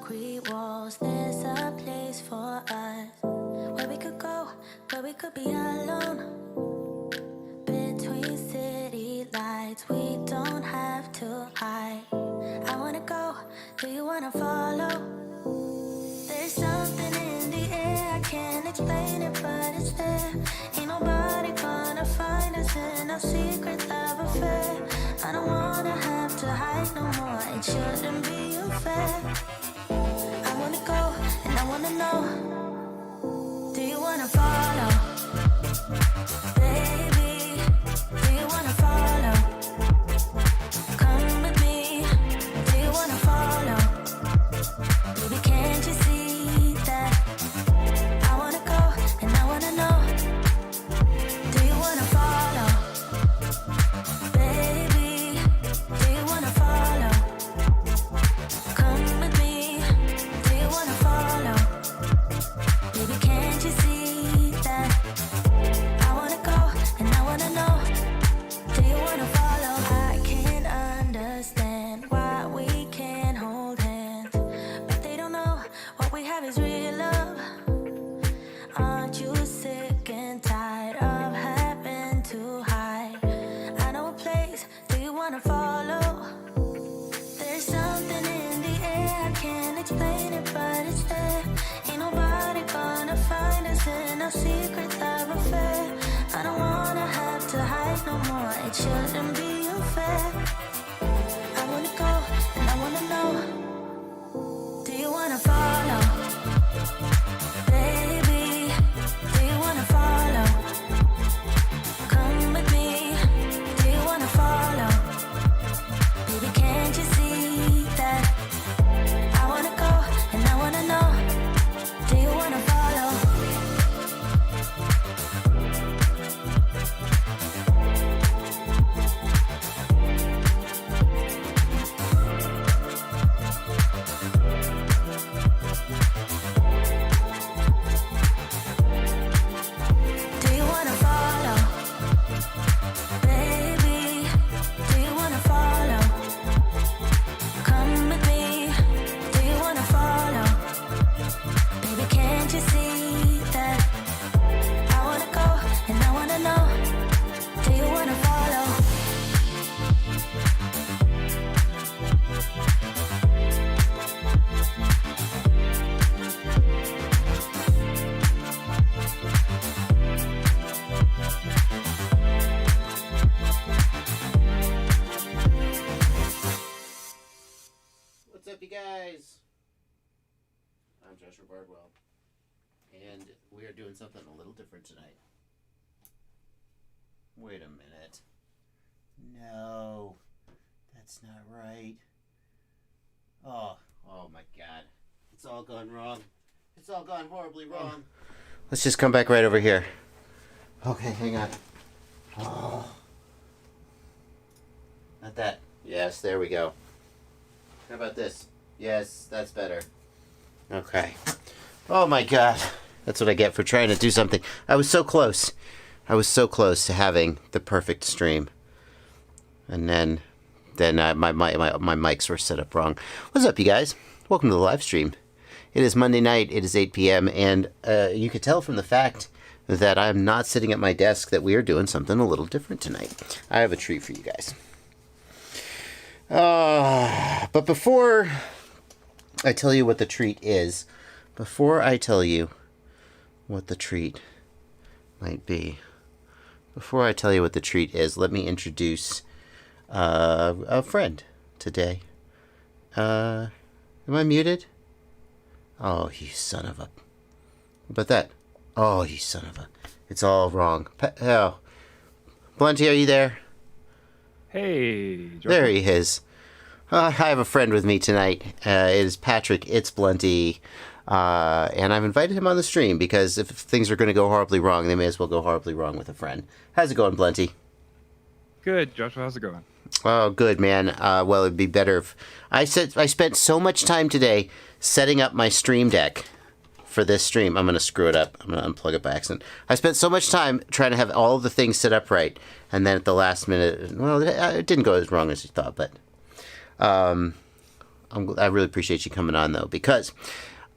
concrete walls. There's a place for us where we could go, where we could be alone. Between city lights, we don't have to hide. I wanna go, do you wanna follow? There's something in the air, I can't explain it, but it's there. Ain't nobody gonna find us in our secret love affair. I don't wanna have to hide no more, it shouldn't be unfair. I wanna go, and I wanna know, do you wanna follow? Baby, do you wanna follow? Come with me, do you wanna follow? Baby, can't you see that? I wanna go, and I wanna know, do you wanna follow? Baby, do you wanna follow? Come with me, do you wanna follow? Baby, can't you see that? I wanna go, and I wanna know, do you wanna follow? I can't understand why we can't hold hands, but they don't know what we have is real love. Aren't you sick and tired of having to hide? I know a place, do you wanna follow? There's something in the air, I can't explain it, but it's there. Ain't nobody gonna find us in our secret love affair. I don't wanna have to hide no more, it shouldn't be unfair. I wanna go, and I wanna know, do you wanna follow? Baby, do you wanna follow? Come with me, do you wanna follow? Baby, can't you see that? I wanna go, and I wanna know, do you wanna follow? Do you wanna follow? Baby, do you wanna follow? Come with me, do you wanna follow? Baby, can't you see that? I wanna go, and I wanna know, do you wanna follow? What's up, you guys? I'm Joshua Bardwell, and we are doing something a little different tonight. Wait a minute. No, that's not right. Oh my God. It's all gone wrong. It's all gone horribly wrong. Let's just come back right over here. Okay, hang on. Oh. Not that. Yes, there we go. How about this? Yes, that's better. Okay. Oh my God. That's what I get for trying to do something. I was so close. I was so close to having the perfect stream. And then my mics were set up wrong. What's up, you guys? Welcome to the live stream. It is Monday night. It is 8 p.m. And you could tell from the fact that I'm not sitting at my desk that we are doing something a little different tonight. I have a treat for you guys. But before I tell you what the treat is, before I tell you what the treat might be, before I tell you what the treat is, let me introduce a friend today. Am I muted? Oh, you son of a... But that... Oh, you son of a... It's all wrong. Oh. Blunty, are you there? Hey, Joe. There he is. I have a friend with me tonight. It is Patrick. It's Blunty. And I've invited him on the stream because if things are going to go horribly wrong, they may as well go horribly wrong with a friend. How's it going, Blunty? Good, Joshua. How's it going? Oh, good, man. Well, it'd be better if... I spent so much time today setting up my stream deck for this stream. I'm going to screw it up. I'm going to unplug it by accident. I spent so much time trying to have all of the things set up right. And then at the last minute... Well, it didn't go as wrong as you thought, but... I really appreciate you coming on, though, because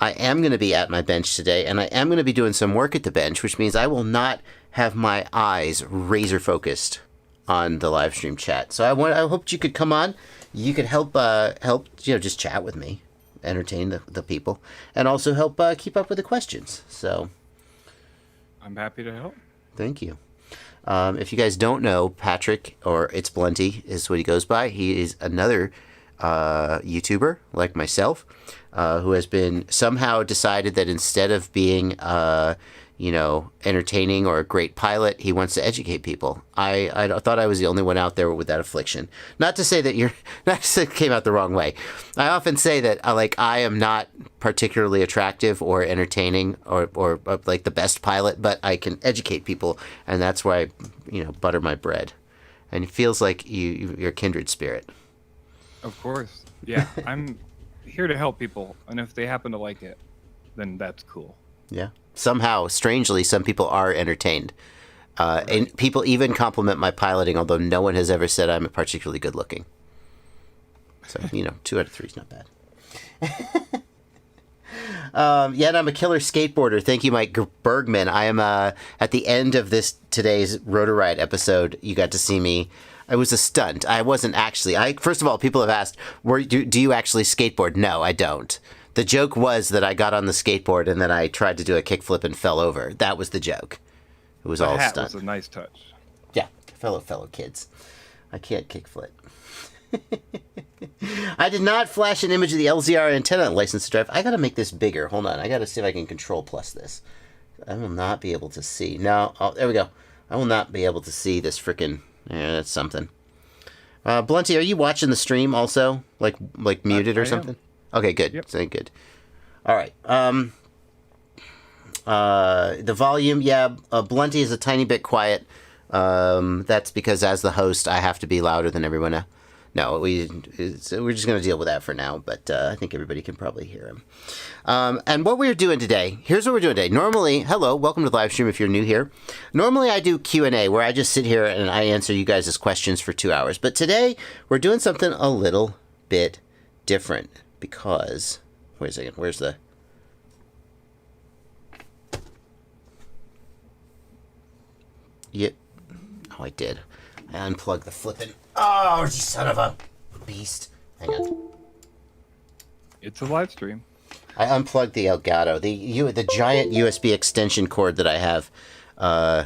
I am going to be at my bench today, and I am going to be doing some work at the bench, which means I will not have my eyes razor focused on the live stream chat. So I hoped you could come on. You could help just chat with me, entertain the people, and also help keep up with the questions. So I'm happy to help. thank you. If you guys don't know, Patrick, or It's Blunty is what he goes by. He is another YouTuber like myself, who has been somehow decided that instead of being entertaining or a great pilot, he wants to educate people. I thought I was the only one out there with that affliction. Not to say that it came out the wrong way. I often say that I am not particularly attractive or entertaining or like the best pilot, but I can educate people, and that's why I butter my bread. And it feels like you're a kindred spirit. Of course. Yeah, I'm here to help people, and if they happen to like it, then that's cool. Yeah. Somehow, strangely, some people are entertained. And people even compliment my piloting, although no one has ever said I'm particularly good looking. So, 2 out of 3 is not bad. And I'm a killer skateboarder. Thank you, Mike Bergman. I am at the end of today's Rotor Ride episode. You got to see me. It was a stunt. I wasn't actually. First of all, people have asked, do you actually skateboard? No, I don't. The joke was that I got on the skateboard and then I tried to do a kickflip and fell over. That was the joke. It was all hat stunt. Was a nice touch. Yeah, fellow kids. I can't kickflip. I did not flash an image of the LZR antenna license to drive. I gotta make this bigger. Hold on. I gotta see if I can control plus this. I will not be able to see. No. Oh, there we go. I will not be able to see this frickin'. Yeah, that's something. Blunty, are you watching the stream also? Like muted or something? Okay, good. Yep. Good. All right. The volume, Blunty is a tiny bit quiet. That's because as the host, I have to be louder than everyone else. No, we're just going to deal with that for now, but I think everybody can probably hear him. And what we're doing today, here's what we're doing today. Normally, hello, welcome to the live stream if you're new here. Normally I do Q&A where I just sit here and I answer you guys' questions for 2 hours. But today we're doing something a little bit different because, wait a second, where's the... Yep. Oh, I did. I unplugged the flippin'... Oh, you son of a beast. Hang on. It's a live stream. I unplugged the Elgato, the giant USB extension cord that I have.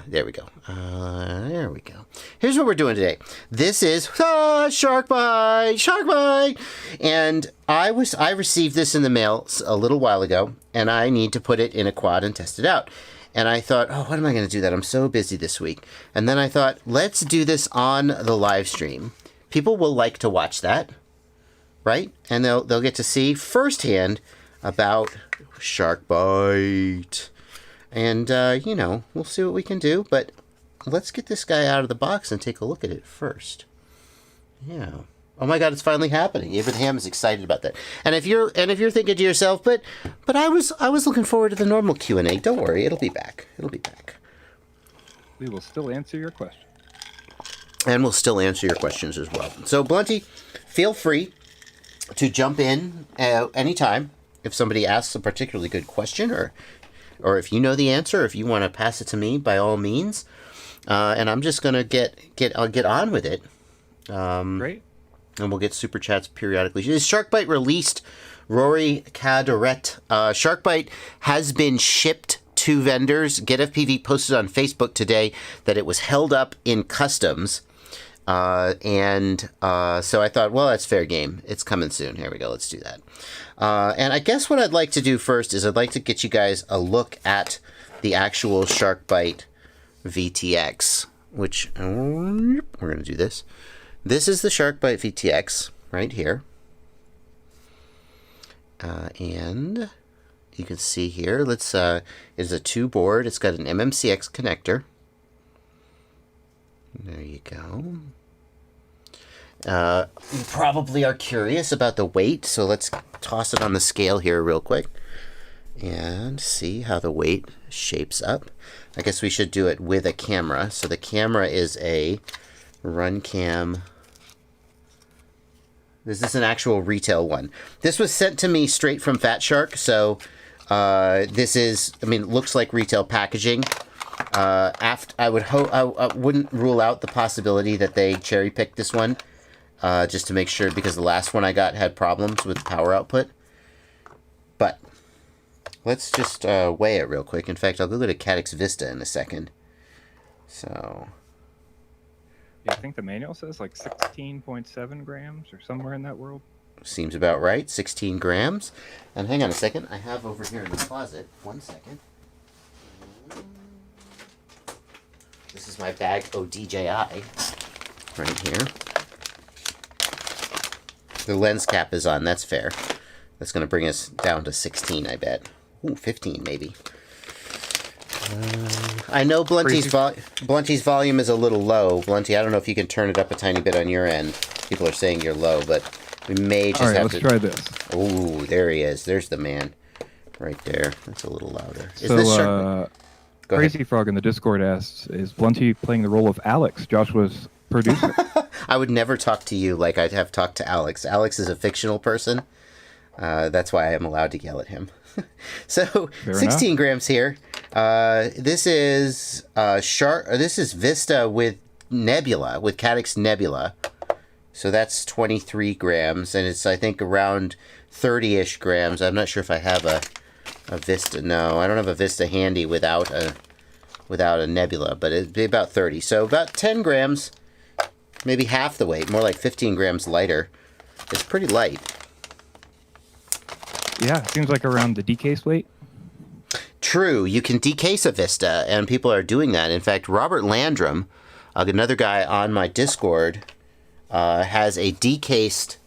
There we go. There we go. Here's what we're doing today. This is Sharkbite, and I received this in the mail a little while ago, and I need to put it in a quad and test it out. And I thought, oh, what am I going to do that? I'm so busy this week. And then I thought, let's do this on the live stream. People will like to watch that, right? And they'll get to see firsthand about SharkByte. And, we'll see what we can do. But let's get this guy out of the box and take a look at it first. Yeah. Oh my God, it's finally happening. Abraham is excited about that. And if you're thinking to yourself, but I was looking forward to the normal Q&A. Don't worry, it'll be back. We will still answer your question. And we'll still answer your questions as well. So, Blunty, feel free to jump in anytime if somebody asks a particularly good question, or if you know the answer, if you want to pass it to me, by all means. And I'm just gonna get on with it. Great. And we'll get super chats periodically. Is SharkByte released? Rory Cadoret. SharkByte has been shipped to vendors. GetFPV posted on Facebook today that it was held up in customs. So I thought, well, that's fair game. It's coming soon. Here we go. Let's do that. And I guess what I'd like to do first is I'd like to get you guys a look at the actual SharkByte VTX, which we're going to do this. This is the SharkByte VTX right here. And you can see here, it's a 2 board. It's got an MMCX connector. There you go. You probably are curious about the weight, so let's toss it on the scale here real quick and see how the weight shapes up. I guess we should do it with a camera. So the camera is a Runcam This is an actual retail one. This was sent to me straight from Fat Shark, so this is, I mean, it looks like retail packaging. I wouldn't rule out the possibility that they cherry picked this one, just to make sure, because the last one I got had problems with power output. But let's just weigh it real quick. In fact, I'll go to Caddx Vista in a second. So, yeah, I think the manual says like 16.7 grams or somewhere in that world. Seems about right. 16 grams. And hang on a second. I have over here in the closet. 1 second. This is my bag DJI right here. The lens cap is on. That's fair. That's going to bring us down to 16, I bet. Ooh, 15 maybe. I know Blunty's volume is a little low. Blunty, I don't know if you can turn it up a tiny bit on your end. People are saying you're low, but we may just have to... All right, let's try this. Ooh, there he is. There's the man. Right there. That's a little louder. Is so, this Shark? Crazy Frog in the Discord asks, is Blunty playing the role of Alex, Joshua's producer? I would never talk to you like I'd have talked to Alex. Alex is a fictional person. That's why I am allowed to yell at him. So, Fair 16 enough. grams here. This is This is Vista with Nebula, with Caddx Nebula. So that's 23 grams, and it's, I think, around 30-ish grams. I'm not sure if I have a Vista. No, I don't have a Vista handy without a Nebula, but it'd be about 30. So about 10 grams, maybe half the weight, more like 15 grams lighter. It's pretty light. Yeah, it seems like around the decase weight. True, you can decase a Vista, and people are doing that. In fact, Robert Landrum, another guy on my Discord, has a decased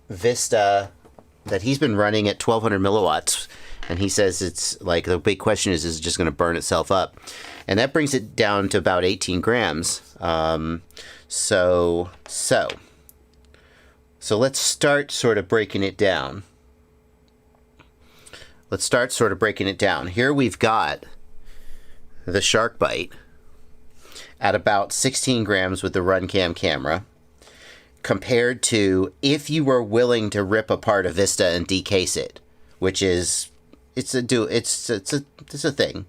Vista that he's been running at 1200 milliwatts, and he says it's like, the big question is it just going to burn itself up? And that brings it down to about 18 grams. So let's start sort of breaking it down. Here we've got the SharkByte at about 16 grams with the RunCam camera, compared to if you were willing to rip apart a Vista and decase it, which is it's a thing.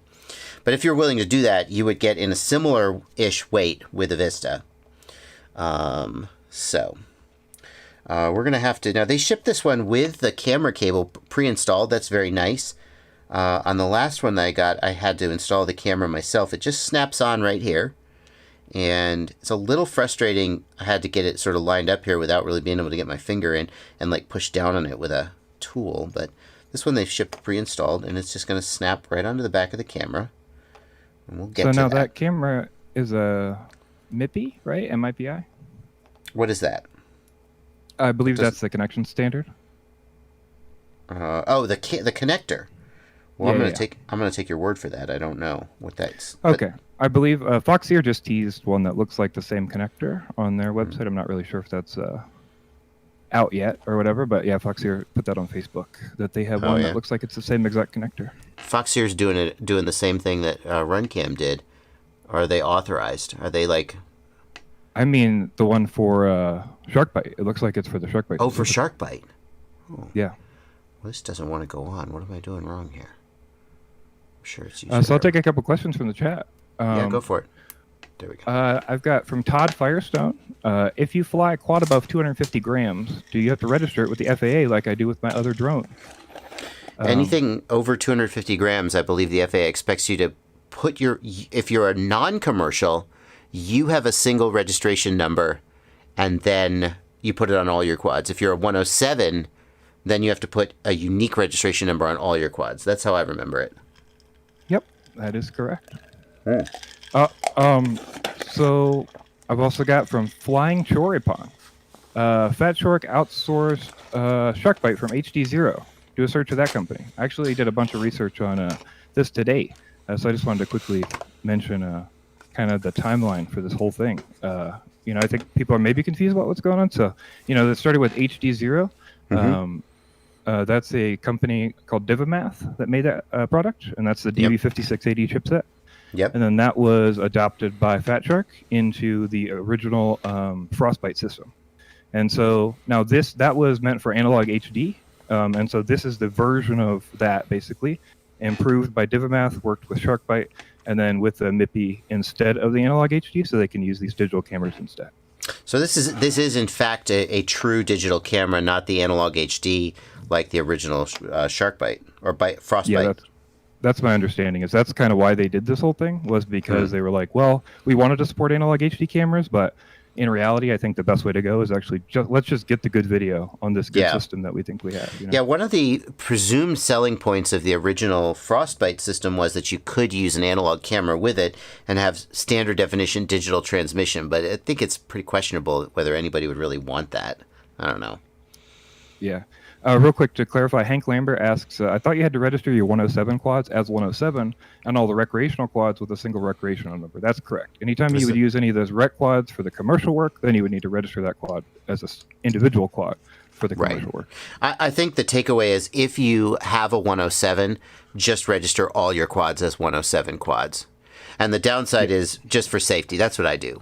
But if you're willing to do that, you would get in a similar-ish weight with a Vista. We're going to have to... Now, they shipped this one with the camera cable pre-installed. That's very nice. On the last one that I got, I had to install the camera myself. It just snaps on right here. And it's a little frustrating. I had to get it sort of lined up here without really being able to get my finger in and like push down on it with a tool. But this one they've shipped pre-installed, and it's just going to snap right onto the back of the camera. And we'll get to that. So now that camera is a MIPI, right? MIPI? What is that? I believe that's the connection standard. The connector. Well, Yeah, I'm gonna take your word for that. I don't know what that's. Okay, I believe Foxeer just teased one that looks like the same connector on their website. I'm not really sure if that's out yet or whatever, but yeah, Foxeer put that on Facebook that they have one that looks like it's the same exact connector. Foxeer's doing the same thing that RunCam did. Are they authorized? Are they like? I mean, the one for SharkByte. It looks like it's for the SharkByte. Oh, for SharkByte. Oh. Yeah. Well, this doesn't want to go on. What am I doing wrong here? I'm sure it's so I'll take a couple questions from the chat. Yeah, go for it. There we go. I've got from Todd Firestone. If you fly a quad above 250 grams, do you have to register it with the FAA like I do with my other drone? Anything over 250 grams, I believe the FAA expects you to put if you're a non-commercial, you have a single registration number, and then you put it on all your quads. If you're a 107, then you have to put a unique registration number on all your quads. That's how I remember it. Yep, that is correct. Hmm. So I've also got from Flying Choripon. Fat Shark outsourced SharkByte from HD0. Do a search of that company. I actually did a bunch of research on this today, so I just wanted to quickly mention kind of the timeline for this whole thing. I think people are maybe confused about what's going on. So, that started with HD0. Mm-hmm. That's a company called Divimath that made that product, and that's the DV5680 chipset. Yep. And then that was adopted by Fat Shark into the original Frostbite system. And so now that was meant for analog HD, and so this is the version of that basically, improved by Divimath, worked with SharkByte, and then with the MIPI instead of the analog HD, so they can use these digital cameras instead. So this is in fact a true digital camera, not the analog HD like the original SharkByte or Frostbite. Yeah, that's my understanding. That's kind of why they did this whole thing, was because they were like, well, we wanted to support analog HD cameras, but in reality, I think the best way to go is actually let's just get the good video on this good system that we think we have. You know? Yeah, one of the presumed selling points of the original Frostbite system was that you could use an analog camera with it and have standard definition digital transmission, but I think it's pretty questionable whether anybody would really want that. I don't know. Yeah. Real quick to clarify, Hank Lambert asks, I thought you had to register your 107 quads as 107 and all the recreational quads with a single recreational number. That's correct. Anytime you would use any of those rec quads for the commercial work, then you would need to register that quad as an individual quad for the commercial work. I think the takeaway is if you have a 107, just register all your quads as 107 quads. And the downside is just for safety. That's what I do.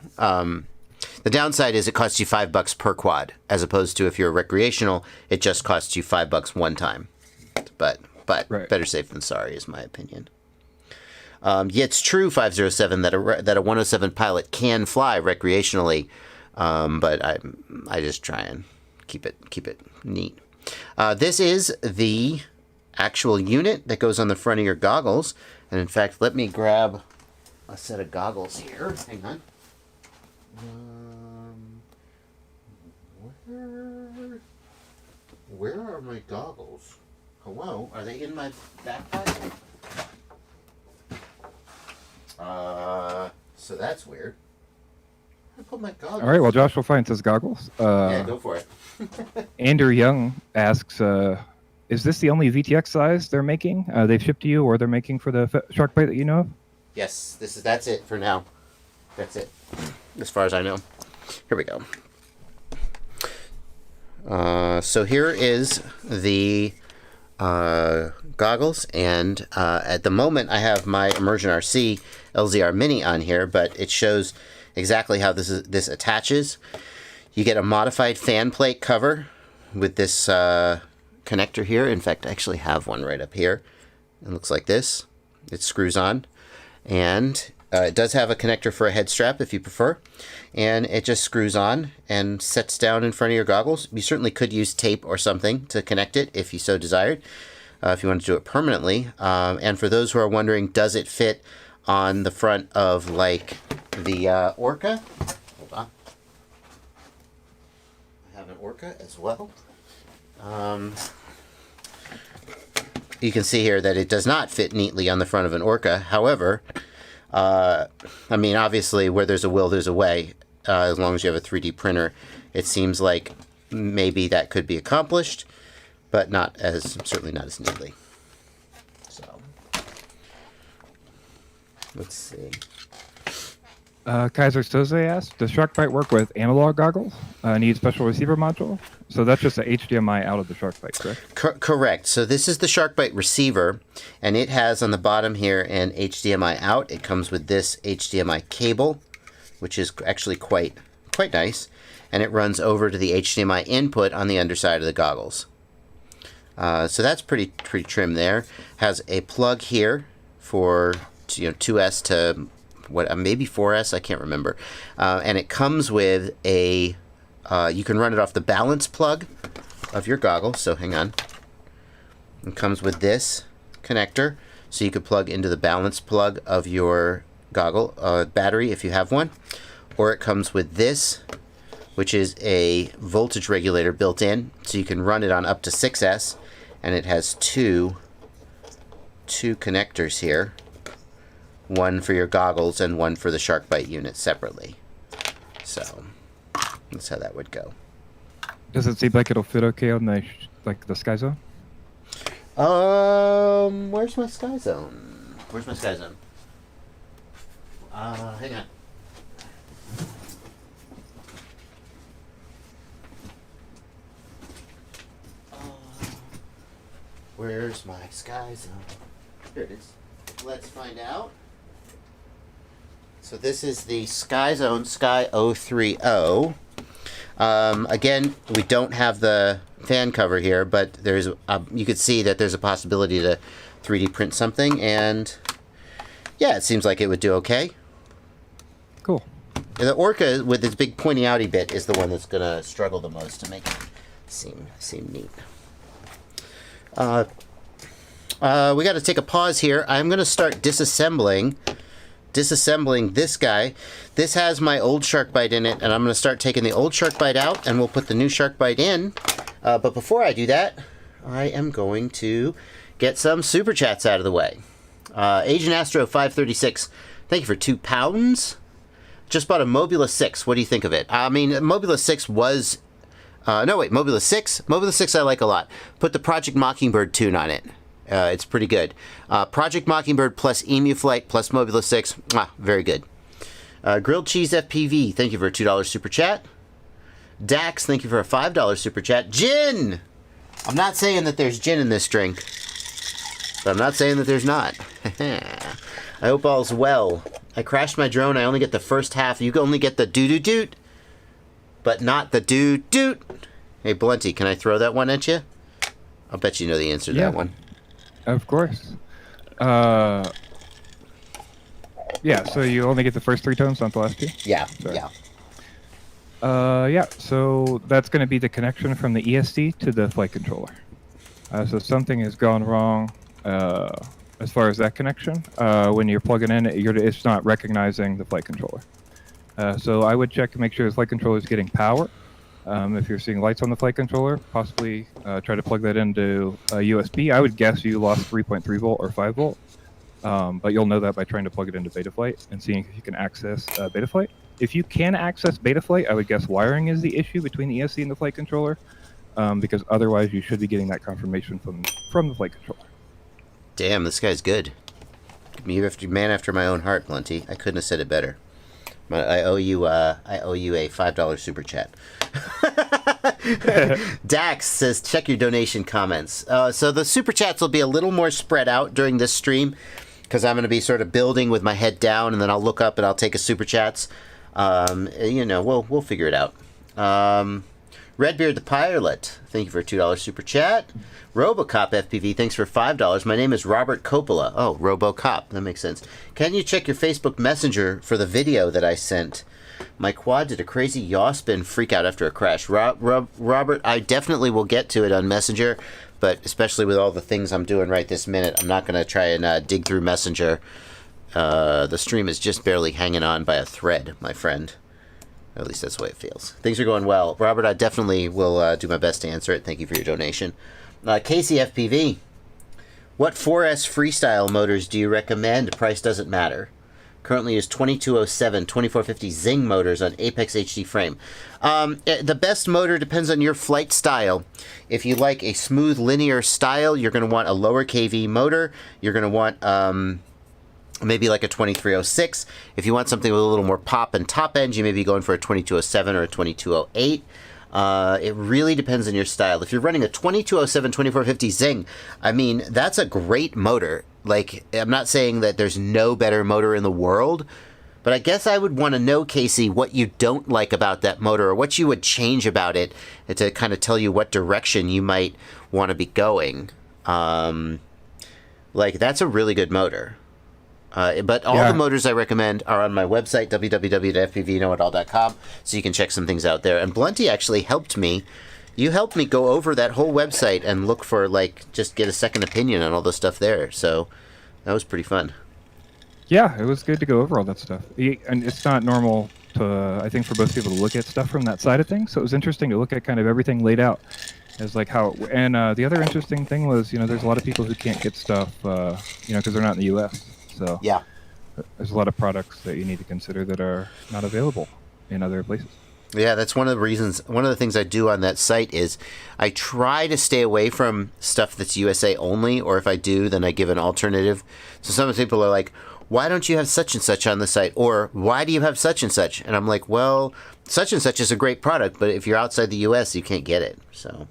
The downside is it costs you $5 per quad, as opposed to if you're recreational, it just costs you $5 one time. But better safe than sorry is my opinion. Yeah, it's true, 507, that a 107 pilot can fly recreationally, but I just try and keep it neat. This is the actual unit that goes on the front of your goggles, and in fact, let me grab a set of goggles here. Hang on. Where are my goggles? Hello? Are they in my backpack? So that's weird. I put my goggles. All right, well, Josh will find his goggles. Yeah, go for it. Andrew Young asks, is this the only VTX size they're making? They've shipped to you, or they're making for the SharkBite that you know of? Yes, that's it for now. That's it, as far as I know. Here we go. So here is the goggles, and at the moment I have my Immersion RC LZR Mini on here, but it shows exactly how this attaches. You get a modified fan plate cover with this connector here. In fact, I actually have one right up here. It looks like this. It screws on, and it does have a connector for a head strap if you prefer, and it just screws on and sets down in front of your goggles. You certainly could use tape or something to connect it if you so desired, if you want to do it permanently. And for those who are wondering, does it fit on the front of like the Orca? Hold on. I have an Orca as well. You can see here that it does not fit neatly on the front of an Orca. However, I mean, obviously, where there's a will, there's a way. As long as you have a 3D printer, it seems like maybe that could be accomplished, but certainly not as neatly. So, let's see. Kaiser Soze asked, does SharkBite work with analog goggles? Need special receiver module? So that's just a HDMI out of the SharkBite, correct? Correct. So this is the SharkBite receiver, and it has on the bottom here an HDMI out. It comes with this HDMI cable, which is actually quite nice, and it runs over to the HDMI input on the underside of the goggles. So that's pretty trim there. Has a plug here for 2S to maybe 4S, I can't remember. And it comes with a, you can run it off the balance plug of your goggle. So hang on. It comes with this connector, so you could plug into the balance plug of your goggle battery if you have one. Or it comes with this, which is a voltage regulator built in, so you can run it on up to 6S, and it has two connectors here. One for your goggles and one for the SharkBite unit separately. So that's how that would go. Does it seem like it'll fit okay on the Sky Zone? Where's my Sky Zone? Hang on. Where's my Sky Zone? Here it is. Let's find out. So this is the Sky Zone Sky 030. Again, we don't have the fan cover here, but there's you could see that there's a possibility to 3D print something, and yeah, it seems like it would do okay. Cool. The Orca with its big pointy outy bit is the one that's gonna struggle the most to make it seem neat. We got to take a pause here. I'm gonna start disassembling this guy. This has my old SharkByte in it, and I'm gonna start taking the old SharkByte out, and we'll put the new SharkByte in. But before I do that, I am going to get some super chats out of the way. Agent Astro 536, thank you for £2. Just bought a Mobula 6. What do you think of it? I mean, Mobula 6 was... Mobula 6? Mobula 6 I like a lot. Put the Project Mockingbird tune on it. It's pretty good. Project Mockingbird plus Emu Flight plus Mobula 6. Very good. Grilled Cheese FPV, thank you for a $2 super chat. Dax, thank you for a $5 super chat. Gin! I'm not saying that there's gin in this drink, but I'm not saying that there's not. I hope all's well. I crashed my drone. I only get the first half. You only get the doo-doo-doot, but not the doo-doot. Hey, Blunty, can I throw that one at you? I'll bet you know the answer to that one. Of course. Yeah, so you only get the first 3 tones, not the last 2? Yeah, Sorry. yeah. Yeah, so that's going to be the connection from the ESD to the flight controller. So something has gone wrong as far as that connection. When you're plugging in, it's not recognizing the flight controller. So I would check to make sure the flight controller is getting power. If you're seeing lights on the flight controller, possibly try to plug that into a USB. I would guess you lost 3.3 volt or 5 volt, but you'll know that by trying to plug it into Betaflight and seeing if you can access Betaflight. If you can access Betaflight, I would guess wiring is the issue between the ESC and the flight controller, because otherwise you should be getting that confirmation from the flight controller. Damn, this guy's good. Man after my own heart, Blunty. I couldn't have said it better. I owe you a $5 super chat. Dax says, check your donation comments. So the super chats will be a little more spread out during this stream, because I'm going to be sort of building with my head down, and then I'll look up and I'll take a super chats. We'll figure it out. Redbeard the Pilot, thank you for a $2 super chat. Robocop FPV, thanks for $5. My name is Robert Coppola. Oh, Robocop, that makes sense. Can you check your Facebook Messenger for the video that I sent? My quad did a crazy yaw spin freak out after a crash. Robert, I definitely will get to it on Messenger, but especially with all the things I'm doing right this minute, I'm not going to try and dig through Messenger. The stream is just barely hanging on by a thread, my friend. At least that's the way it feels. Things are going well. Robert, I definitely will do my best to answer it. Thank you for your donation. Casey FPV, what 4S Freestyle motors do you recommend? Price doesn't matter. Currently is 2207, 2450 Zing motors on Apex HD frame. The best motor depends on your flight style. If you like a smooth linear style, you're going to want a lower KV motor. You're going to want maybe like a 2306. If you want something with a little more pop and top end, you may be going for a 2207 or a 2208. It really depends on your style. If you're running a 2207 2450 Zing, I mean, that's a great motor. Like, I'm not saying that there's no better motor in the world, but I guess I would want to know, Casey, what you don't like about that motor, or what you would change about it, to kind of tell you what direction you might want to be going. That's a really good motor. But all the motors I recommend are on my website, www.fpvknowitall.com, so you can check some things out there. And Blunty actually helped me. You helped me go over that whole website and look for, just get a second opinion on all the stuff there. So that was pretty fun. Yeah, it was good to go over all that stuff. And it's not normal to, I think, for both people to look at stuff from that side of things. So it was interesting to look at kind of everything laid out. As how, and the other interesting thing was, there's a lot of people who can't get stuff, because they're not in the U.S. So yeah, there's a lot of products that you need to consider that are not available in other places. Yeah, that's one of the reasons. One of the things I do on that site is I try to stay away from stuff that's USA only, or if I do, then I give an alternative. So some people are like, why don't you have such and such on the site? Or why do you have such and such? And I'm like, well, such and such is a great product, but if you're outside the US, you can't get it. So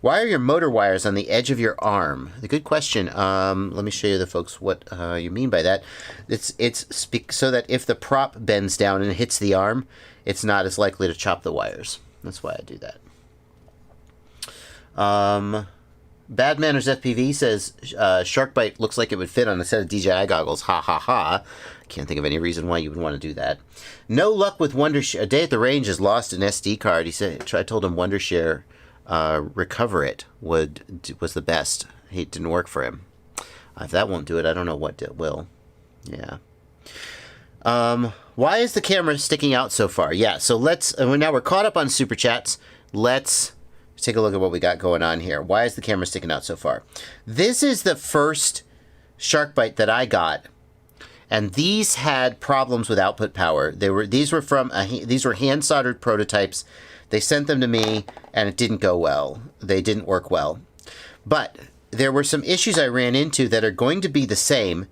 why are your motor wires on the edge of your arm? A good question. Let me show you the folks what you mean by that. It's so that if the prop bends down and hits the arm, it's not as likely to chop the wires. That's why I do that. Bad Manners FPV says SharkByte looks like it would fit on a set of DJI goggles. Ha ha ha. Can't think of any reason why you would want to do that. No luck with Wondershare. A Day at the Range has lost an SD card. He said, I told him Wondershare recover it was the best. It didn't work for him. If that won't do it, I don't know what will. Yeah. Why is the camera sticking out so far? Yeah, so now we're caught up on Super Chats. Let's take a look at what we got going on here. Why is the camera sticking out so far? This is the first SharkByte that I got, and these had problems with output power. These were hand soldered prototypes. They sent them to me, and it didn't go well. They didn't work well. But there were some issues I ran into that are going to be the same.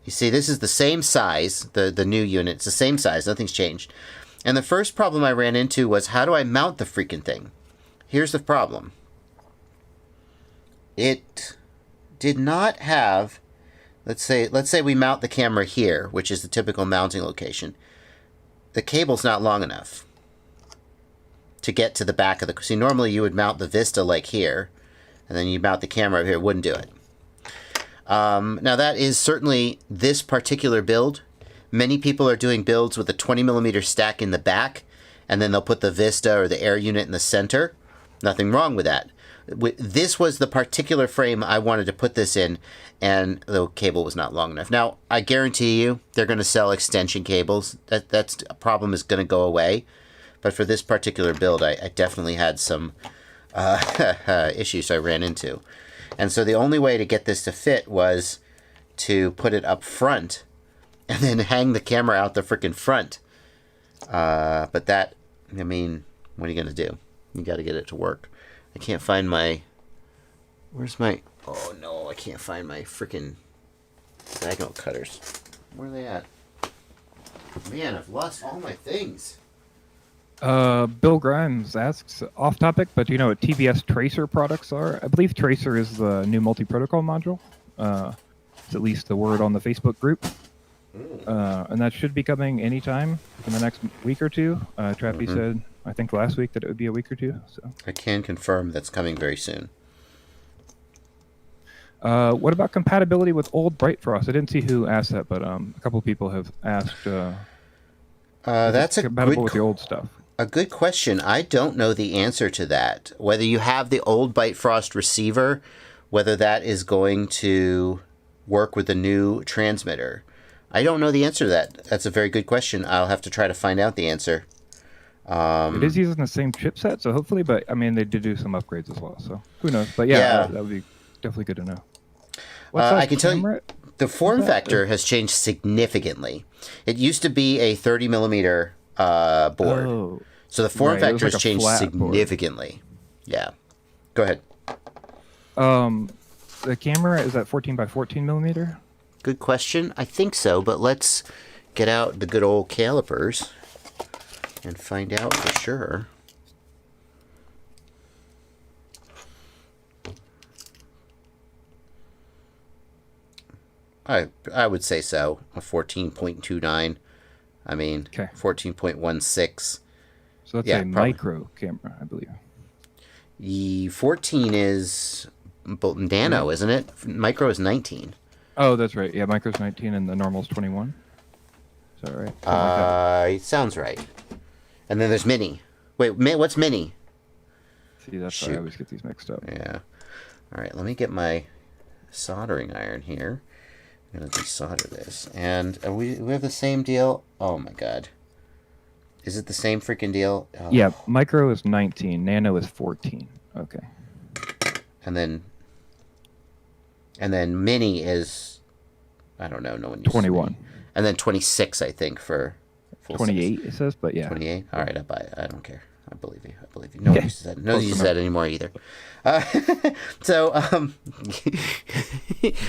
You see, this is the same size, the new unit. It's the same size. Nothing's changed. And the first problem I ran into was, how do I mount the freaking thing? Here's the problem. It did not have, let's say we mount the camera here, which is the typical mounting location. The cable's not long enough to get to the back of the... See, normally you would mount the Vista like here, and then you mount the camera over here. It wouldn't do it. Now that is certainly this particular build. Many people are doing builds with a 20mm stack in the back, and then they'll put the Vista or the air unit in the center. Nothing wrong with that. This was the particular frame I wanted to put this in, and the cable was not long enough. Now, I guarantee you they're going to sell extension cables. That's a problem is going to go away. But for this particular build, I definitely had some issues I ran into. And so the only way to get this to fit was to put it up front and then hang the camera out the frickin' front. But that, I mean, what are you going to do? You got to get it to work. I can't find my... Where's my... Oh, no, I can't find my freaking diagonal cutters. Where are they at? Man, I've lost all my things. Bill Grimes asks, off topic, but do you know what TVS Tracer products are? I believe Tracer is the new multi-protocol module. It's at least the word on the Facebook group. And that should be coming anytime in the next week or two. Trappy said, I think last week, that it would be a week or two. So I can confirm that's coming very soon. What about compatibility with old Bright Frost? I didn't see who asked that, but a couple of people have asked. That's compatible with the old stuff. A good question. I don't know the answer to that. Whether you have the old Bitefrost receiver, whether that is going to work with the new transmitter. I don't know the answer to that. That's a very good question. I'll have to try to find out the answer. It is using the same chipset, so hopefully, but I mean, they did do some upgrades as well, so who knows? But yeah. That would be definitely good to know. I can tell you, the form factor has changed significantly. It used to be a 30mm board. Oh, so the form factor has changed significantly. Board. Yeah. Go ahead. The camera is at 14x14mm? Good question. I think so, but let's get out the good old calipers and find out for sure. I would say so. A 14.29. I mean, 14.16. So that's a micro camera, I believe. The 14 is nano, isn't it? Micro is 19. Oh, that's right. Yeah, micro's 19 and the normal's 21. Is that right? It sounds right. And then there's mini. Wait, what's mini? See, that's why I always get these mixed up. Yeah. All right, let me get my soldering iron here. I'm going to desolder this. And we have the same deal. Oh, my God. Is it the same freaking deal? Oh. Yeah, micro is 19. Nano is 14. Okay. And then mini is, I don't know. No one uses 21. Mini. And then 26, I think, for full 28, size. It says, but yeah. 28? All right, I buy it. I don't care. I believe you. No one uses that. No one uses that anymore either. So,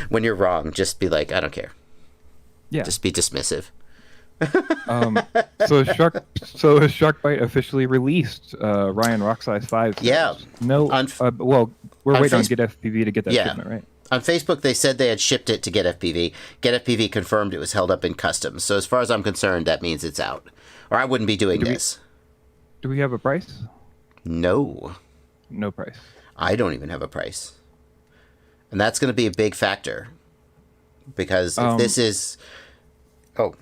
when you're wrong, just be like, I don't care. Yeah. Just be dismissive. So has SharkByte officially released Ryan Rocksize 5? Yeah. No. Well, we're waiting on GetFPV to get that shipment, right? On Facebook, they said they had shipped it to GetFPV. GetFPV confirmed it was held up in customs. So as far as I'm concerned, that means it's out. or I wouldn't be doing Do we- this. Do we have a price? No, No price. I don't even have a price. And that's going to be a big factor. Because if this is... Oh,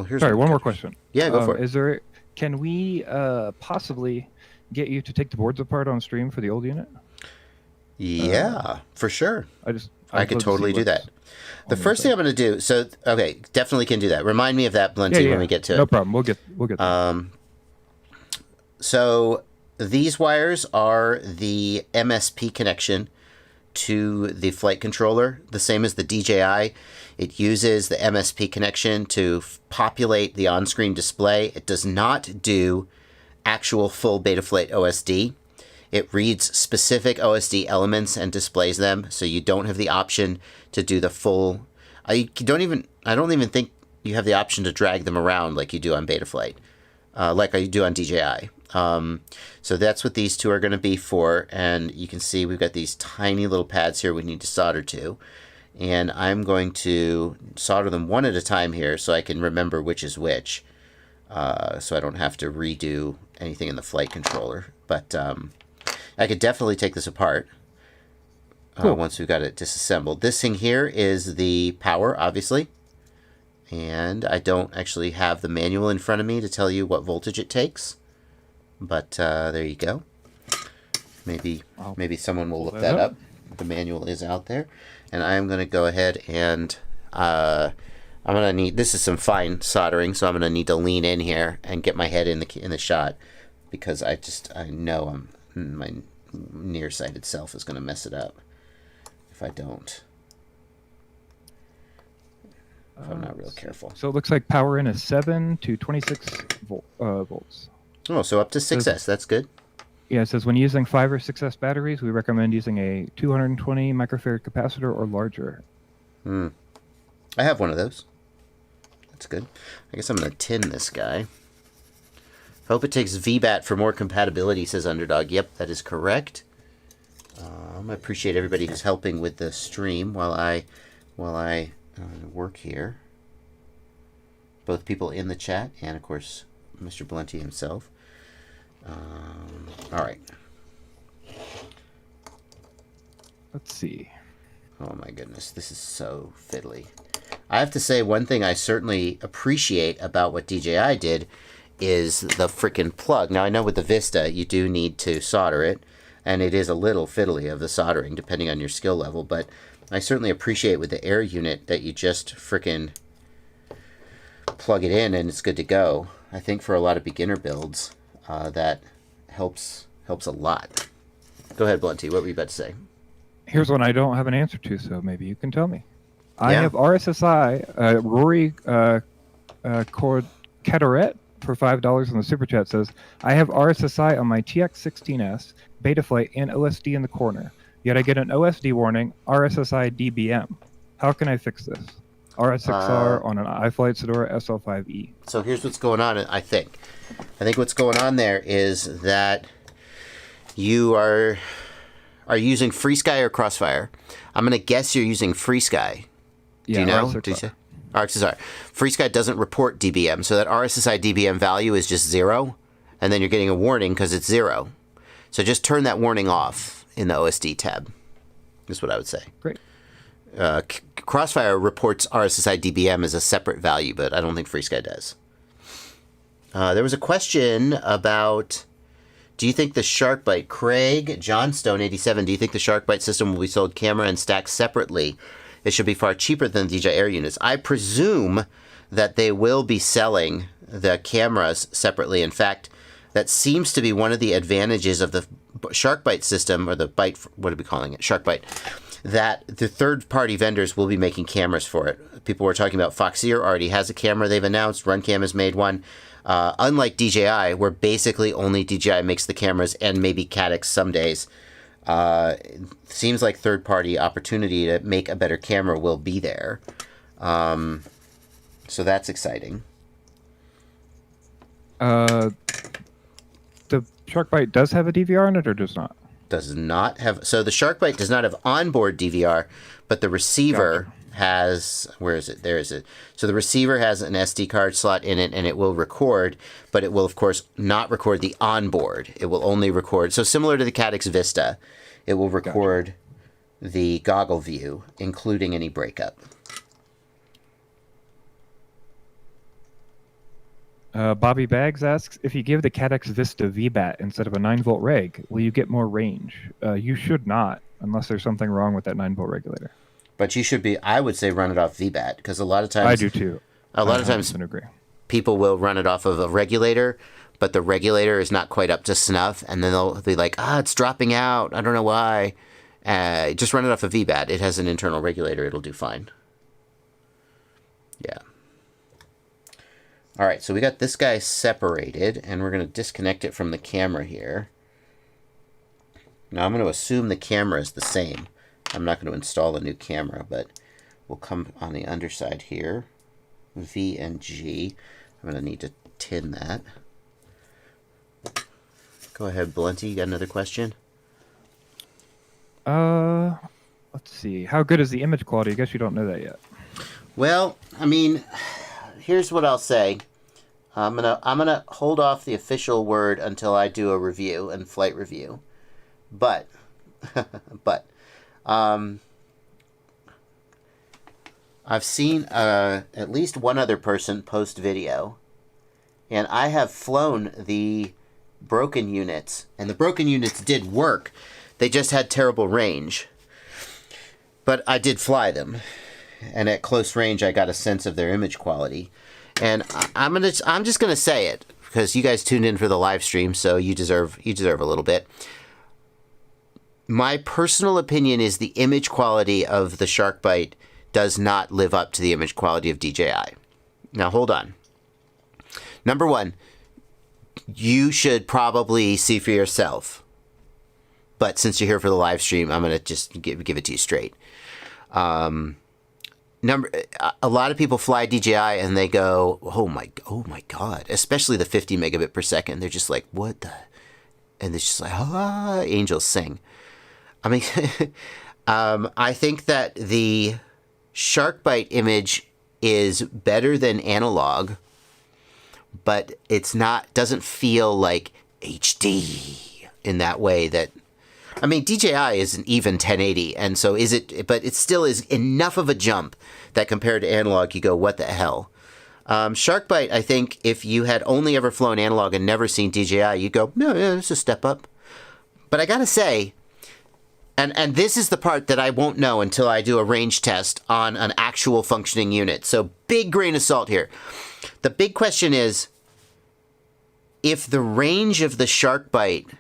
here's... Sorry, one more question. Yeah, go for it. Can we possibly get you to take the boards apart on stream for the old unit? Yeah, for sure. I could totally do that. The first thing I'm going to do... So, okay, definitely can do that. Remind me of that, Blenty, when we get to it. No problem. We'll get there. So these wires are the MSP connection to the flight controller, the same as the DJI. It uses the MSP connection to populate the on-screen display. It does not do actual full Betaflight OSD. It reads specific OSD elements and displays them, so you don't have the option to do the full... I don't even think you have the option to drag them around like you do on Betaflight, like you do on DJI. So that's what these two are going to be for, and you can see we've got these tiny little pads here we need to solder to, and I'm going to solder them one at a time here so I can remember which is which, so I don't have to redo anything in the flight controller. But I could definitely take this apart once we've got it disassembled. This thing here is the power, obviously, and I don't actually have the manual in front of me to tell you what voltage it takes. But there you go. Maybe someone will look that up. The manual is out there. And I'm going to go ahead and I'm going to need... This is some fine soldering, so I'm going to need to lean in here and get my head in the shot. Because I know my nearsighted self is going to mess it up if I don't. If I'm not real careful. So it looks like power in is 7 to 26 volts. Oh, so up to 6S. That's good. Yeah, it says when using 5 or 6S batteries, we recommend using a 220 microfarad capacitor or larger. I have one of those. That's good. I guess I'm going to tin this guy. I hope it takes VBAT for more compatibility, says Underdog. Yep, that is correct. I appreciate everybody who's helping with the stream while I work here. Both people in the chat and, of course, Mr. Blenty himself. All right. Let's see. Oh my goodness, this is so fiddly. I have to say, one thing I certainly appreciate about what DJI did is the frickin' plug. Now, I know with the Vista, you do need to solder it, and it is a little fiddly of the soldering, depending on your skill level, but I certainly appreciate with the Air unit that you just frickin' plug it in and it's good to go. I think for a lot of beginner builds, that helps a lot. Go ahead, Blenty. What were you about to say? Here's one I don't have an answer to, so maybe you can tell me. I have RSSI. Rory Cataret for $5 in the super chat says, I have RSSI on my TX16S, Betaflight, and OSD in the corner. Yet I get an OSD warning, RSSI DBM. How can I fix this? RS6R on an iFlight Sedora SL5E. So here's what's going on, I think. I think what's going on there is that you are using FreeSky or Crossfire. I'm going to guess you're using FreeSky. Do you know? RSSR. FreeSky doesn't report DBM, so that RSSI DBM value is just 0, and then you're getting a warning because it's 0. So just turn that warning off in the OSD tab. Is what I would say. Great. Crossfire reports RSSI DBM as a separate value, but I don't think FreeSky does. There was a question about, do you think the SharkByte, Craig Johnstone 87, do you think the SharkByte system will be sold camera and stacked separately? It should be far cheaper than DJI Air units. I presume that they will be selling the cameras separately. In fact, that seems to be one of the advantages of the SharkByte system, or the Byte, what are we calling it? SharkByte. That the third-party vendors will be making cameras for it. People were talking about Foxeer already has a camera they've announced. Runcam has made one. Unlike DJI, where basically only DJI makes the cameras and maybe Caddx some days, seems like third-party opportunity to make a better camera will be there. So that's exciting. The SharkByte does have a DVR in it, or does not? Does not have. So the SharkByte does not have onboard DVR, but the receiver has, where is it? There is it. So the receiver has an SD card slot in it, and it will record, but it will, of course, not record the onboard. It will only record, so similar to the Caddx Vista, it will record the goggle view, including any breakup. Bobby Baggs asks, if you give the Caddx Vista VBAT instead of a 9-volt reg, will you get more range? You should not, unless there's something wrong with that 9-volt regulator. But you should be, I would say, run it off VBAT, because a lot of times... I do too. A lot of times agree. People will run it off of a regulator, but the regulator is not quite up to snuff, and then they'll be like, it's dropping out, I don't know why. Just run it off of VBAT. It has an internal regulator, it'll do fine. Yeah. All right, so we got this guy separated, and we're going to disconnect it from the camera here. Now I'm going to assume the camera is the same. I'm not going to install a new camera, but we'll come on the underside here. V and G. I'm going to need to tin that. Go ahead, Blunty. You got another question? Let's see. How good is the image quality? I guess you don't know that yet. Well, I mean... Here's what I'll say. I'm gonna hold off the official word until I do a review and flight review. But I've seen at least one other person post video, and I have flown the broken units, and the broken units did work. They just had terrible range. But I did fly them. And at close range, I got a sense of their image quality. And I'm just gonna say it because you guys tuned in for the live stream, so you deserve a little bit. My personal opinion is the image quality of the SharkByte does not live up to the image quality of DJI. Now hold on. Number one, you should probably see for yourself. But since you're here for the live stream, I'm gonna just give it to you straight. A lot of people fly DJI and they go, oh my God, especially the 50 megabit per second. They're just like, what the? And it's just like, angels sing. I mean, I think that the SharkByte image is better than analog, but doesn't feel like HD in that way that, I mean, DJI is an even 1080, and so but it still is enough of a jump that compared to analog, you go, what the hell? SharkByte, I think, if you had only ever flown analog and never seen DJI, you go, no, yeah, it's a step up. But I gotta say, and this is the part that I won't know until I do a range test on an actual functioning unit. So big grain of salt here. The big question is, if the range of the SharkByte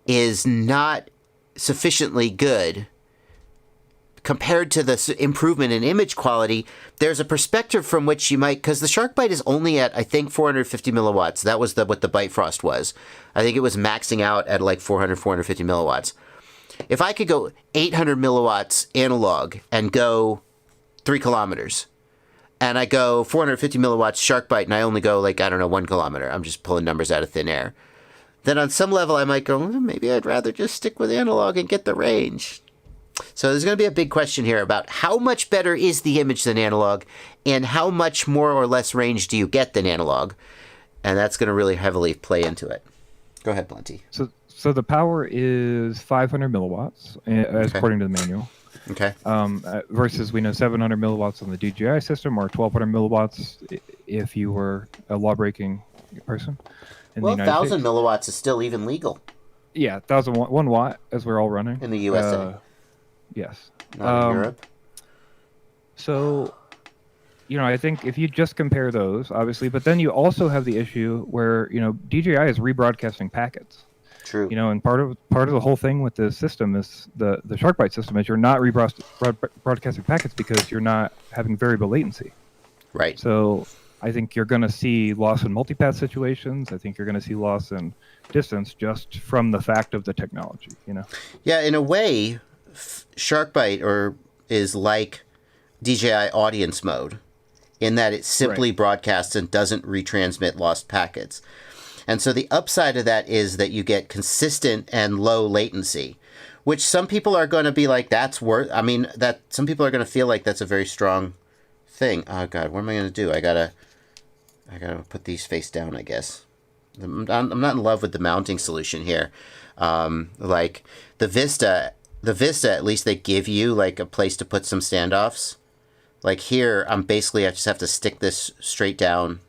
is not sufficiently good compared to the improvement in image quality, there's a perspective from which you might, because the SharkByte is only at, I think, 450 milliwatts. That was what the Bytefrost was. I think it was maxing out at like 450 milliwatts. If I could go 800 milliwatts analog and go 3 kilometers, and I go 450 milliwatts SharkByte and I only go like, I don't know, 1 kilometer. I'm just pulling numbers out of thin air. Then on some level I might go, maybe I'd rather just stick with analog and get the range. So there's going to be a big question here about how much better is the image than analog, and how much more or less range do you get than analog? And that's going to really heavily play into it. Go ahead, Blunty. So the power is 500 milliwatts, according to the manual. Okay. Versus we know 700 milliwatts on the DJI system, or 1200 milliwatts if you were a law-breaking person. Well, 1,000 milliwatts is still even legal. Yeah, 1 watt as we're all running. In the USA. Yes. Not in Europe. So, I think if you just compare those, obviously, but then you also have the issue where, DJI is rebroadcasting packets. True. And part of the whole thing with the system is the SharkByte system is you're not rebroadcasting packets because you're not having variable latency. Right. So I think you're going to see loss in multipath situations. I think you're going to see loss in distance just from the fact of the technology, Yeah, in a way, SharkByte is like DJI audience mode in that it simply broadcasts and doesn't retransmit lost packets. And so the upside of that is that you get consistent and low latency. which some people are going to be like, that's worth. I mean, that some people are going to feel like that's a very strong thing. Oh God, what am I going to do? I gotta put these face down, I guess. I'm not in love with the mounting solution here. Like the Vista, at least they give you like a place to put some standoffs. Like here, I just have to stick this straight down.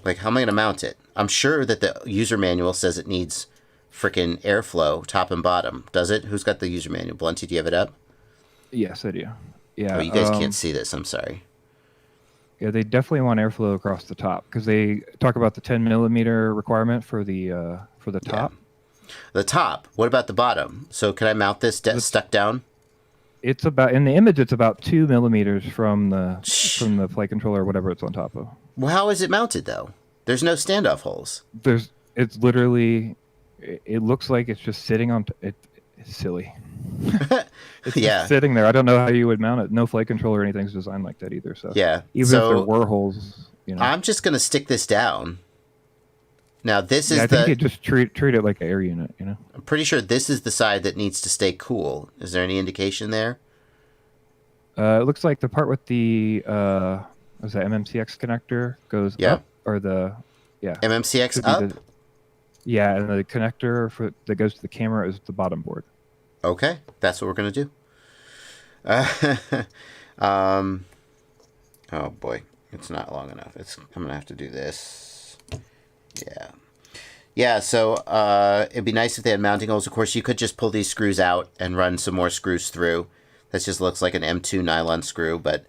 Like, how am I going to mount it? I'm sure that the user manual says it needs frickin' airflow, top and bottom. Does it? Who's got the user manual? Blunty, do you have it up? Yes, I do. Yeah. Oh, you guys can't see this. I'm sorry. Yeah, they definitely want airflow across the top because they talk about the 10 millimeter requirement for the top. Yeah. The top. What about the bottom? So can I mount this stuck down? It's about in the image. It's about 2 millimeters from the flight controller or whatever it's on top of. Well, how is it mounted though? There's no standoff holes. It's literally. It looks like it's just sitting on. It's silly. It's just sitting there. I don't know how you would mount it. No flight controller or anything's designed like that either. So yeah, even if there were holes, I'm just gonna stick this down. Now this is I think you just treat it like an air unit. I'm pretty sure this is the side that needs to stay cool. Is there any indication there? It looks like the part with the what's that MMCX connector goes up, or MMCX up. And the connector that goes to the camera is the bottom board. Okay, that's what we're gonna do. Oh boy, it's not long enough. I'm gonna have to do this. Yeah. So it'd be nice if they had mounting holes. Of course, you could just pull these screws out and run some more screws through. That just looks like an M2 nylon screw, but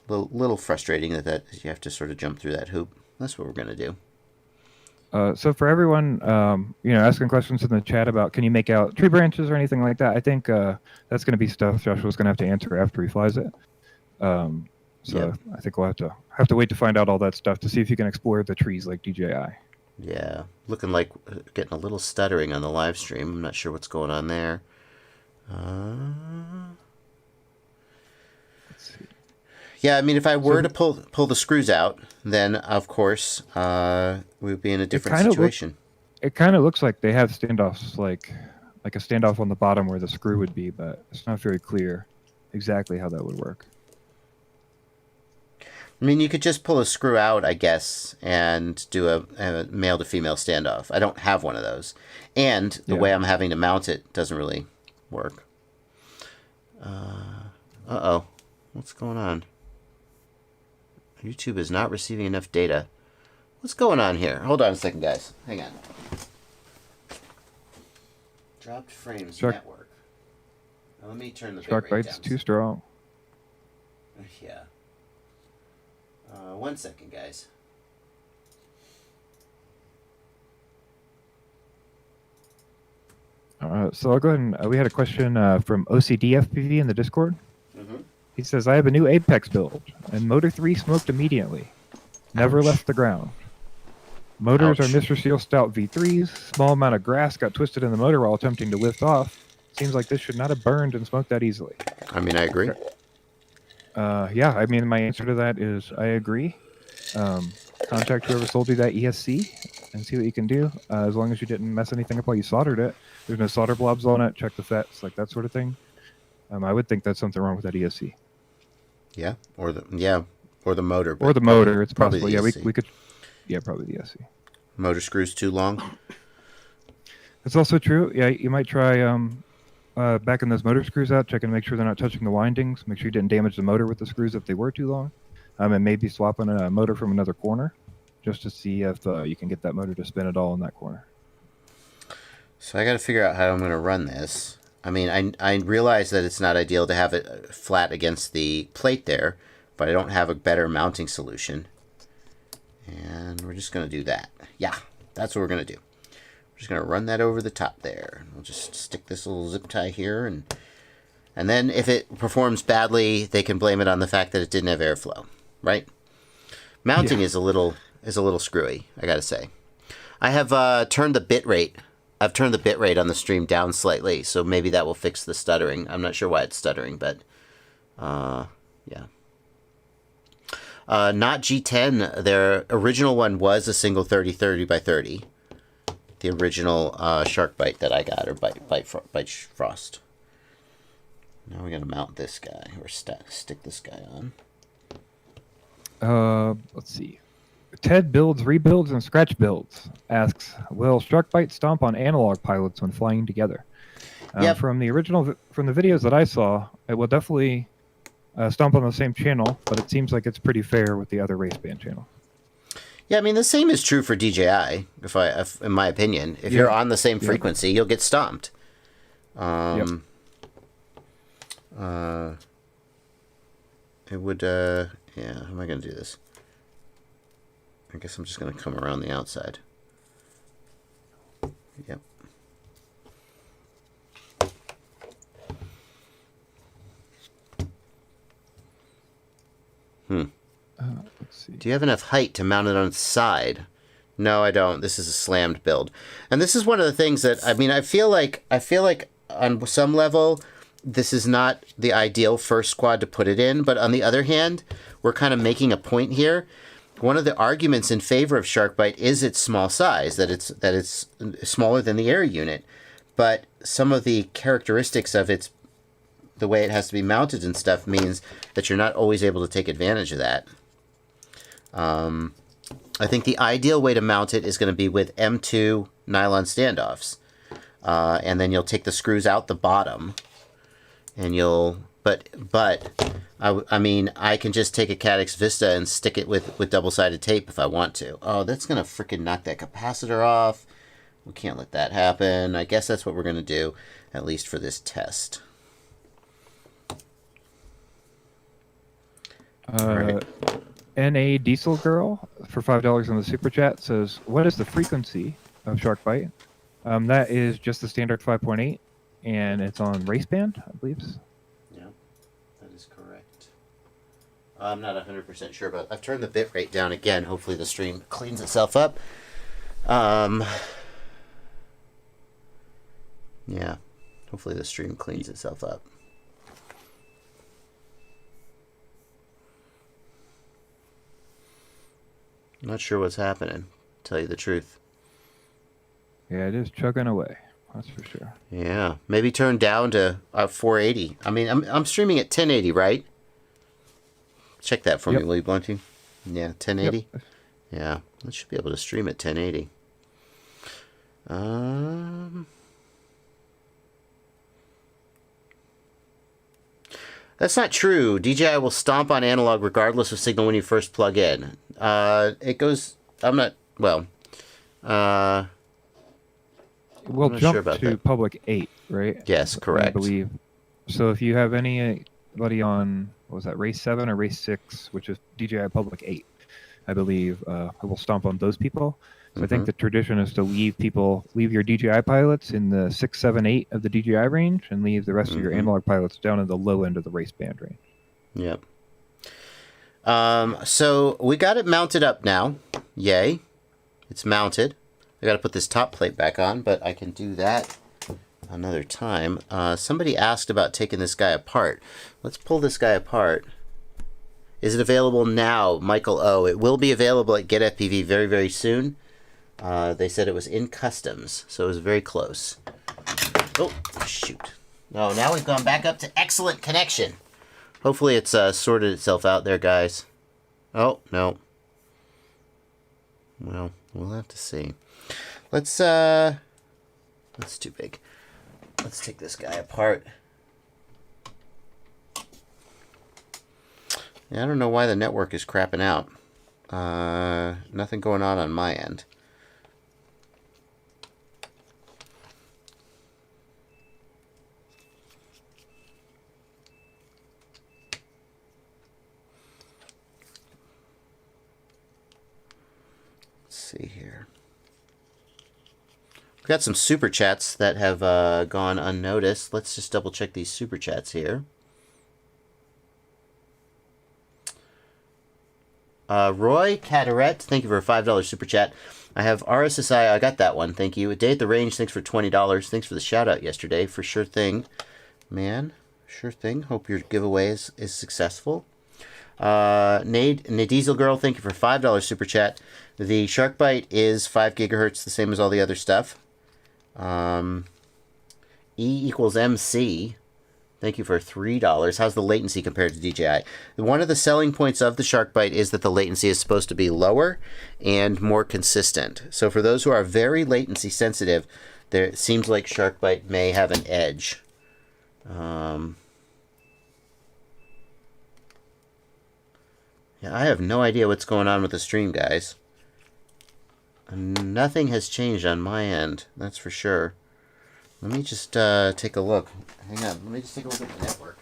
a little frustrating that you have to sort of jump through that hoop. That's what we're gonna do. So for everyone, asking questions in the chat about can you make out tree branches or anything like that, I think that's going to be stuff Joshua's going to have to answer after he flies it. I think we'll have to wait to find out all that stuff to see if you can explore the trees like DJI. Yeah, looking like getting a little stuttering on the live stream. I'm not sure what's going on there. Let's see. Yeah, I mean, if I were to pull the screws out, then of course we would be in a different situation. It kind of looks like they have standoffs, like a standoff on the bottom where the screw would be, but it's not very clear exactly how that would work. I mean, you could just pull a screw out, I guess, and do a male to female standoff. I don't have one of those, and the way I'm having to mount it doesn't really work. Uh-oh, what's going on? YouTube is not receiving enough data. What's going on here? Hold on a second, guys. Hang on. Dropped frames network. Now let me turn the bitrate down. SharkByte's too strong. Yeah. 1 second, guys. So I'll go ahead and we had a question from OCDFPV in the Discord. Mm-hmm. He says, I have a new Apex build, and motor 3 smoked immediately. Never left the ground. Motors are Mr. Steel Stout V3s. Small amount of grass got twisted in the motor while attempting to lift off. Seems like this should not have burned and smoked that easily. I mean, I agree. I mean, my answer to that is I agree. Contact whoever sold you that ESC and see what you can do. As long as you didn't mess anything up while you soldered it. There's no solder blobs on it. Check the FETs, like that sort of thing. I would think that's something wrong with that ESC. Yeah, or the motor. Or the motor. It's probably possible. Yeah, we could. Yeah, probably the ESC. Motor screws too long. It's also true. Yeah, you might try backing those motor screws out, checking to make sure they're not touching the windings. Make sure you didn't damage the motor with the screws if they were too long. And maybe swapping a motor from another corner, just to see if you can get that motor to spin at all in that corner. So I got to figure out how I'm going to run this. I mean, I realize that it's not ideal to have it flat against the plate there, but I don't have a better mounting solution. And we're just going to do that. Yeah, that's what we're going to do. We're just going to run that over the top there. We'll just stick this little zip tie here, and then if it performs badly, they can blame it on the fact that it didn't have airflow, right? Mounting is a little screwy, I got to say. I have turned the bit rate. I've turned the bit rate on the stream down slightly, so maybe that will fix the stuttering. I'm not sure why it's stuttering, but yeah. Not G10. Their original one was a single 30-30 by 30. the original SharkByte that I got, or Bite Frost. Now we're gonna mount this guy, or stick this guy on. Let's see. Ted builds, rebuilds, and scratch builds asks, will SharkByte stomp on analog pilots when flying together? Yep. From the videos that I saw, it will definitely stomp on the same channel, but it seems like it's pretty fair with the other race band channel. Yeah, I mean, the same is true for DJI, if in my opinion. If you're on the same frequency, you'll get stomped. It would, yeah, how am I going to do this? I guess I'm just going to come around the outside. Yep. Let's see. Do you have enough height to mount it on its side? No, I don't. This is a slammed build. And this is one of the things that, I mean, I feel like on some level, this is not the ideal first squad to put it in. But on the other hand, we're kind of making a point here. One of the arguments in favor of SharkByte is its small size, that it's smaller than the air unit. But some of the characteristics of the way it has to be mounted and stuff means that you're not always able to take advantage of that. I think the ideal way to mount it is going to be with M2 nylon standoffs. And then you'll take the screws out the bottom. And I mean, I can just take a Caddx Vista and stick it with double-sided tape if I want to. Oh, that's going to freaking knock that capacitor off. We can't let that happen. I guess that's what we're going to do, at least for this test. Right. NA Diesel Girl for $5 in the super chat says, what is the frequency of SharkByte? That is just the standard 5.8, and it's on race band, I believe. Yeah, that is correct. I'm not 100% sure, but I've turned the bit rate down again. Hopefully the stream cleans itself up. Yeah, hopefully the stream cleans itself up. I'm not sure what's happening, to tell you the truth. Yeah, it is chugging away. That's for sure. Yeah, maybe turn down to 480. I mean, I'm streaming at 1080, right? Check that for me, will you, Blunty? Yeah, 1080. Yep. Yeah, I should be able to stream at 1080. That's not true. DJI will stomp on analog regardless of signal when you first plug in. It goes. I'm not. Well. We'll jump sure to public 8, right? Yes, correct. I believe. So if you have anybody on, what was that, race 7 or race 6, which is DJI public 8, I believe, I will stomp on those people. So I think the tradition is to leave your DJI pilots in the 6, 7, 8 of the DJI range, and leave the rest of your analog pilots down in the low end of the race band range. Yep. So we got it mounted up now. Yay. It's mounted. I got to put this top plate back on, but I can do that another time. Somebody asked about taking this guy apart. Let's pull this guy apart. Is it available now? Michael O. It will be available at GetFPV very, very soon. They said it was in customs, so it was very close. Oh, shoot. No, now we've gone back up to excellent connection. Hopefully it's sorted itself out there, guys. Oh, no. Well, we'll have to see. That's too big. Let's take this guy apart. Yeah, I don't know why the network is crapping out. Nothing going on my end. Let's see here. We've got some super chats that have gone unnoticed. Let's just double check these super chats here. Roy Cataret, thank you for a $5 super chat. I have RSSI, I got that one, thank you. A Day at the Range, thanks for $20. Thanks for the shout out yesterday, for sure thing. Man, sure thing. Hope your giveaway is successful. Nadiesel Girl, thank you for $5 super chat. The SharkByte is 5 gigahertz, the same as all the other stuff. E equals MC. Thank you for $3. How's the latency compared to DJI? One of the selling points of the SharkByte is that the latency is supposed to be lower and more consistent. So for those who are very latency sensitive, it seems like SharkByte may have an edge. Yeah, I have no idea what's going on with the stream, guys. Nothing has changed on my end, that's for sure. Let me just take a look. Hang on, let me just take a look at the network.